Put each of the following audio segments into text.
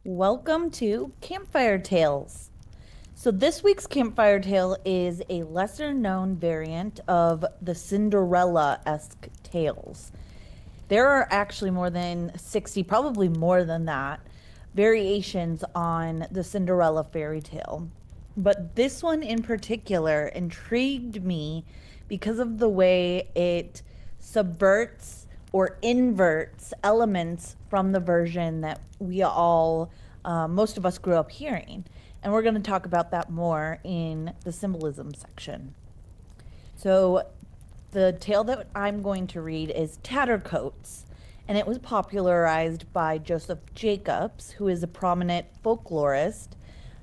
Welcome to Campfire Tales. So, this week's Campfire Tale is a lesser known variant of the Cinderella esque tales. There are actually more than 60, probably more than that, variations on the Cinderella fairy tale. But this one in particular intrigued me because of the way it subverts or inverts elements from the version that most of us grew up hearing. And we're going to talk about that more in the symbolism section. So, the tale that I'm going to read is Tattercoats, and it was popularized by Joseph Jacobs, who is a prominent folklorist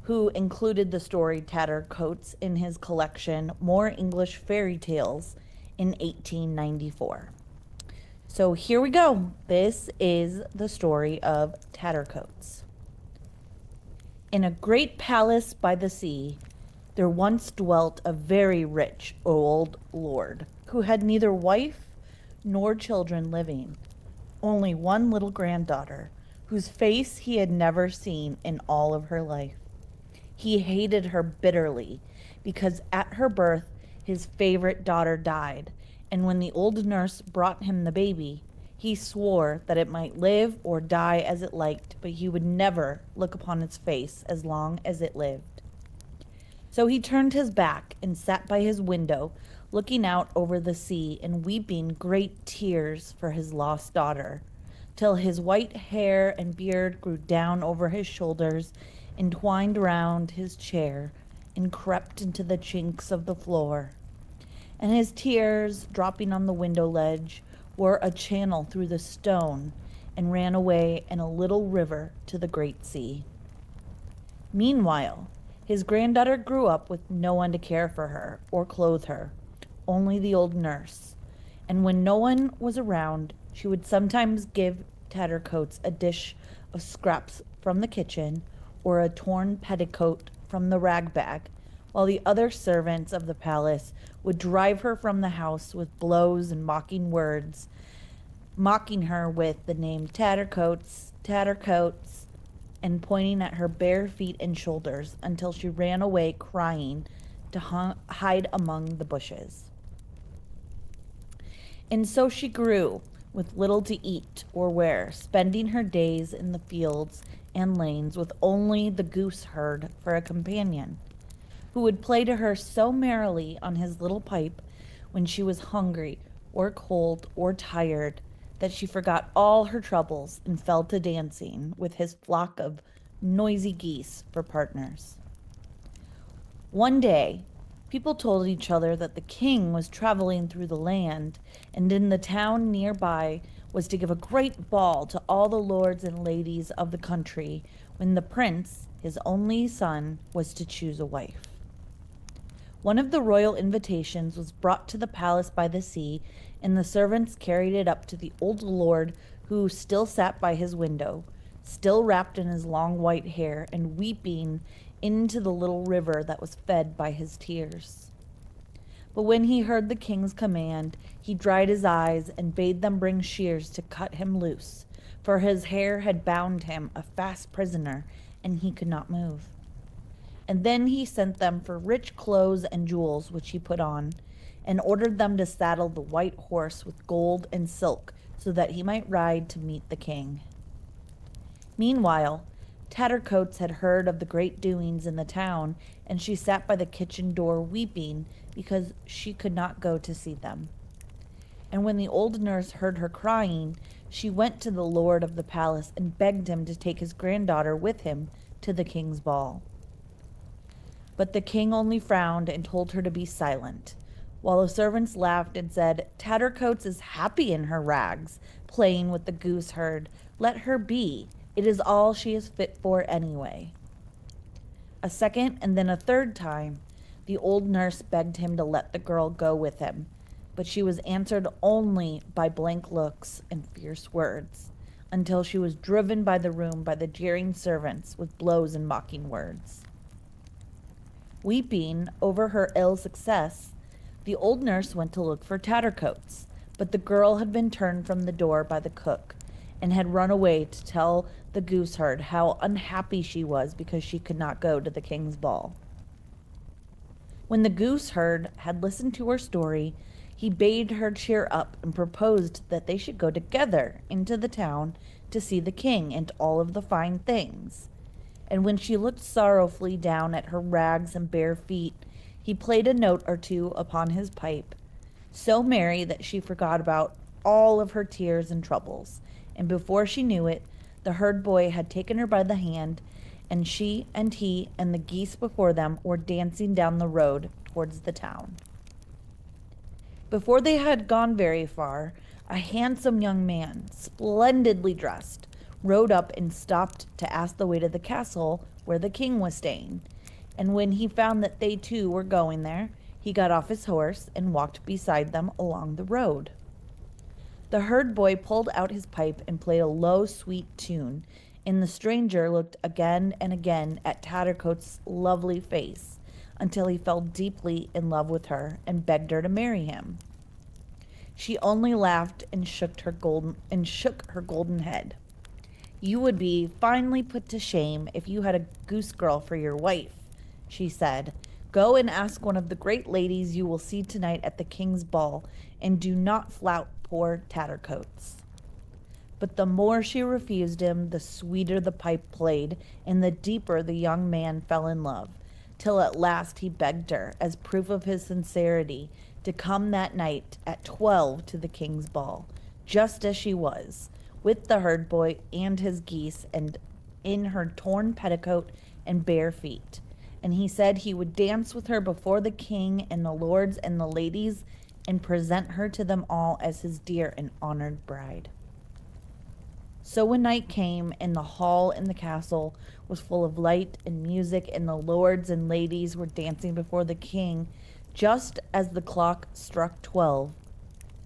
who included the story Tattercoats in his collection More English Fairy Tales in 1894. So here we go. This is the story of Tattercoats. In a great palace by the sea, there once dwelt a very rich old lord who had neither wife nor children living, only one little granddaughter, whose face he had never seen in all of her life. He hated her bitterly because at her birth his favorite daughter died, and when the old nurse brought him the baby, he swore that it might live or die as it liked, but he would never look upon its face as long as it lived. So he turned his back and sat by his window, looking out over the sea and weeping great tears for his lost daughter, till his white hair and beard grew down over his shoulders, entwined round his chair, and crept into the chinks of the floor. And his tears, dropping on the window ledge, wore a channel through the stone and ran away in a little river to the great sea. Meanwhile, his granddaughter grew up with no one to care for her or clothe her, only the old nurse. And when no one was around, she would sometimes give Tattercoats a dish of scraps from the kitchen or a torn petticoat from the rag bag, while the other servants of the palace would drive her from the house with blows and mocking words, mocking her with the name Tattercoats, Tattercoats, and pointing at her bare feet and shoulders until she ran away crying to hide among the bushes. And so she grew, with little to eat or wear, spending her days in the fields and lanes with only the gooseherd for a companion, who would play to her so merrily on his little pipe when she was hungry or cold or tired that she forgot all her troubles and fell to dancing with his flock of noisy geese for partners. One day, people told each other that the king was traveling through the land, and in the town nearby was to give a great ball to all the lords and ladies of the country, when the prince, his only son, was to choose a wife. One of the royal invitations was brought to the palace by the sea, and the servants carried it up to the old lord, who still sat by his window, still wrapped in his long white hair, and weeping into the little river that was fed by his tears. But when he heard the king's command, he dried his eyes and bade them bring shears to cut him loose, for his hair had bound him a fast prisoner, and he could not move. And then he sent them for rich clothes and jewels, which he put on, and ordered them to saddle the white horse with gold and silk, so that he might ride to meet the king. Meanwhile, Tattercoats had heard of the great doings in the town, and she sat by the kitchen door weeping because she could not go to see them. And when the old nurse heard her crying, she went to the lord of the palace and begged him to take his granddaughter with him to the king's ball. But the king only frowned and told her to be silent, while the servants laughed and said, "Tattercoats is happy in her rags, playing with the gooseherd. Let her be. It is all she is fit for anyway." A second and then a third time, the old nurse begged him to let the girl go with him, but she was answered only by blank looks and fierce words, until she was driven by the room by the jeering servants with blows and mocking words. Weeping over her ill success, the old nurse went to look for Tattercoats, but the girl had been turned from the door by the cook, and had run away to tell the gooseherd, how unhappy she was because she could not go to the king's ball. When the gooseherd had listened to her story, he bade her cheer up and proposed that they should go together into the town to see the king and all of the fine things. And when she looked sorrowfully down at her rags and bare feet, he played a note or two upon his pipe, so merry that she forgot about all of her tears and troubles. And before she knew it, the herd boy had taken her by the hand, and she and he and the geese before them were dancing down the road towards the town. Before they had gone very far, a handsome young man, splendidly dressed, rode up and stopped to ask the way to the castle where the king was staying. And when he found that they too were going there, he got off his horse and walked beside them along the road. The herd boy pulled out his pipe and played a low, sweet tune, and the stranger looked again and again at Tattercoats' lovely face until he fell deeply in love with her and begged her to marry him. She only laughed and shook her golden head. "You would be finely put to shame if you had a goose girl for your wife," she said. "Go and ask one of the great ladies you will see tonight at the king's ball, and do not flout poor Tattercoats." But the more she refused him, the sweeter the pipe played, and the deeper the young man fell in love, till at last he begged her, as proof of his sincerity, to come that night at 12 to the king's ball, just as she was, with the herd boy and his geese, and in her torn petticoat and bare feet. And he said he would dance with her before the king and the lords and the ladies, and present her to them all as his dear and honored bride. So when night came, and the hall in the castle was full of light and music, and the lords and ladies were dancing before the king, just as the clock struck 12,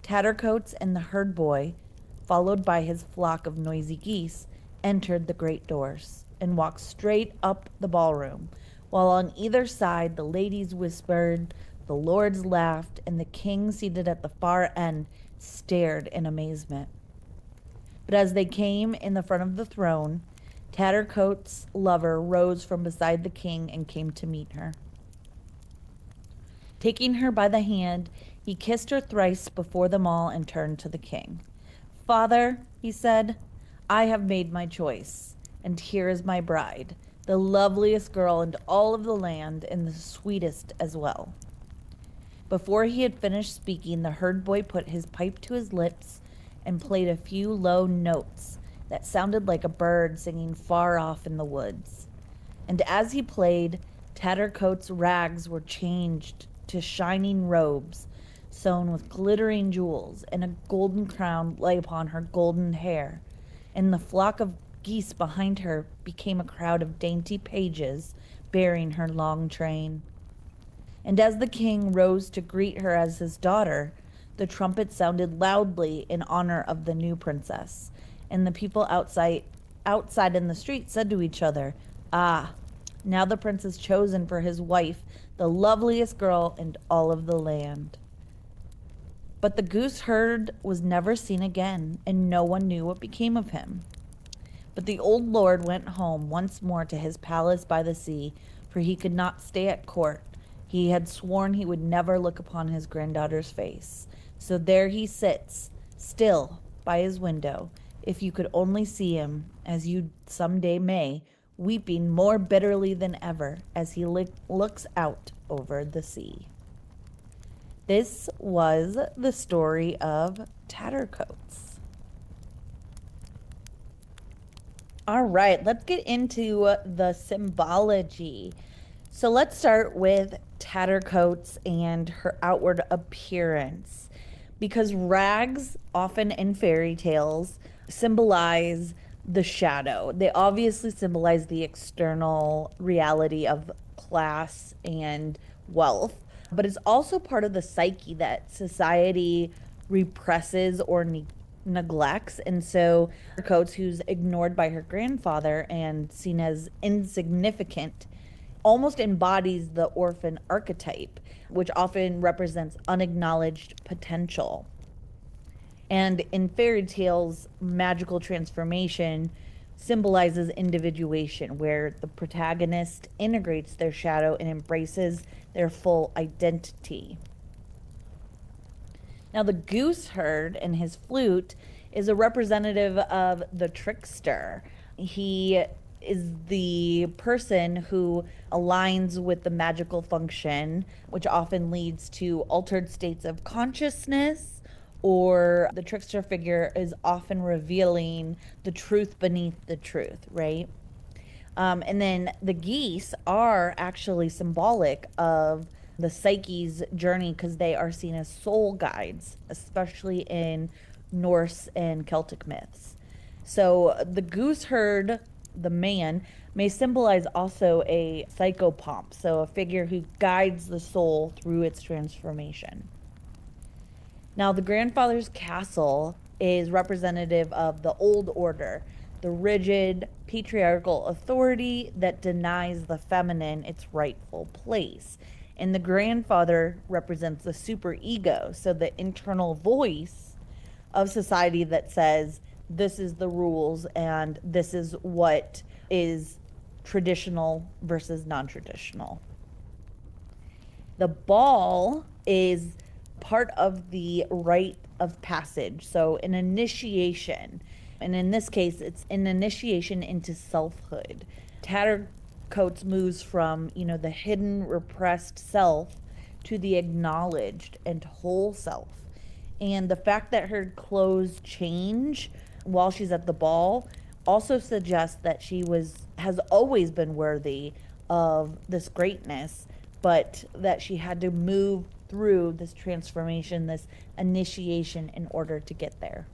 Tattercoats and the herd boy, followed by his flock of noisy geese, entered the great doors and walked straight up the ballroom, while on either side the ladies whispered, the lords laughed, and the king, seated at the far end, stared in amazement. But as they came in the front of the throne, Tattercoats' lover rose from beside the king and came to meet her. Taking her by the hand, he kissed her thrice before them all and turned to the king. "Father," he said, "I have made my choice, and here is my bride, the loveliest girl in all of the land, and the sweetest as well." Before he had finished speaking, the herd boy put his pipe to his lips and played a few low notes that sounded like a bird singing far off in the woods. And as he played, Tattercoats' rags were changed to shining robes sewn with glittering jewels, and a golden crown lay upon her golden hair, and the flock of geese behind her became a crowd of dainty pages bearing her long train. And as the king rose to greet her as his daughter, the trumpet sounded loudly in honor of the new princess, and the people outside in the street said to each other, "Ah, now the prince is chosen for his wife, the loveliest girl in all of the land." But the goose herd was never seen again, and no one knew what became of him. But the old lord went home once more to his palace by the sea, for he could not stay at court. He had sworn he would never look upon his granddaughter's face. So there he sits, still by his window, if you could only see him, as you some day may, weeping more bitterly than ever as he looks out over the sea. This was the story of Tattercoats. All right, let's get into the symbology. So let's start with Tattercoats and her outward appearance, because rags, often in fairy tales, symbolize the shadow. They obviously symbolize the external reality of class and wealth, but it's also part of the psyche that society represses or neglects. And so, Coates, who's ignored by her grandfather and seen as insignificant, almost embodies the orphan archetype, which often represents unacknowledged potential. And in fairy tales, magical transformation symbolizes individuation, where the protagonist integrates their shadow and embraces their full identity. Now, the goose herd and his flute is a representative of the trickster. He is the person who aligns with the magical function, which often leads to altered states of consciousness, or the trickster figure is often revealing the truth beneath the truth, right? And then the geese are actually symbolic of the psyche's journey because they are seen as soul guides, especially in Norse and Celtic myths. So the goose herd, the man, may symbolize also a psychopomp, so a figure who guides the soul through its transformation. Now, the grandfather's castle is representative of the old order, the rigid patriarchal authority that denies the feminine its rightful place. And the grandfather represents the superego, so the internal voice of society that says, this is the rules and this is what is traditional versus non traditional. The ball is part of the rite of passage, so an initiation. And in this case, it's an initiation into selfhood. Tattercoats moves from, the hidden, repressed self to the acknowledged and whole self. And the fact that her clothes change while she's at the ball also suggests that she has always been worthy of this greatness, but that she had to move through this transformation, this initiation in order to get there.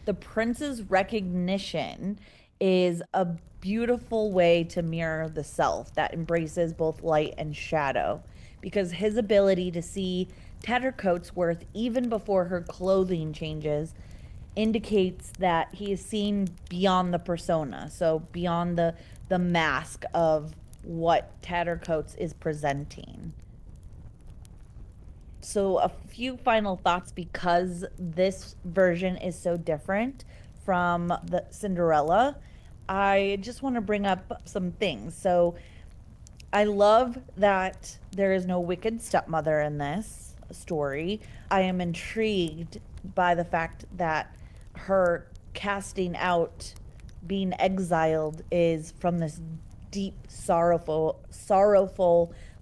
The prince's recognition is a beautiful way to mirror the self that embraces both light and shadow, because his ability to see Tattercoats' worth even before her clothing changes indicates that he is seen beyond the persona, so beyond the mask of what Tattercoats is presenting. So, a few final thoughts because this version is so different from the Cinderella. I just want to bring up some things. So, I love that there is no wicked stepmother in this story. I am intrigued by the fact that her casting out, being exiled, is from this deep, sorrowful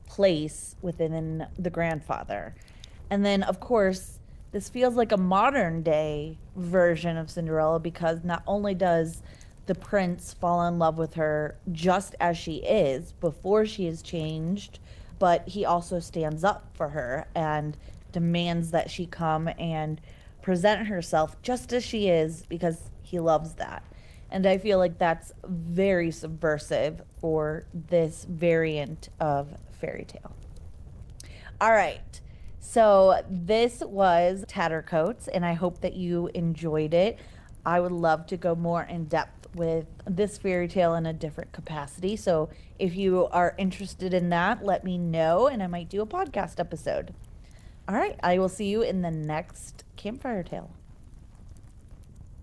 place within the grandfather. And then, of course, this feels like a modern day version of Cinderella because not only does the prince fall in love with her just as she is before she is changed, but he also stands up for her and demands that she come and present herself just as she is because he loves that. And I feel like that's very subversive for this variant of fairy tale. All right. So this was Tattercoats, and I hope that you enjoyed it. I would love to go more in depth with this fairy tale in a different capacity. So if you are interested in that, let me know, and I might do a podcast episode. All right. I will see you in the next campfire tale.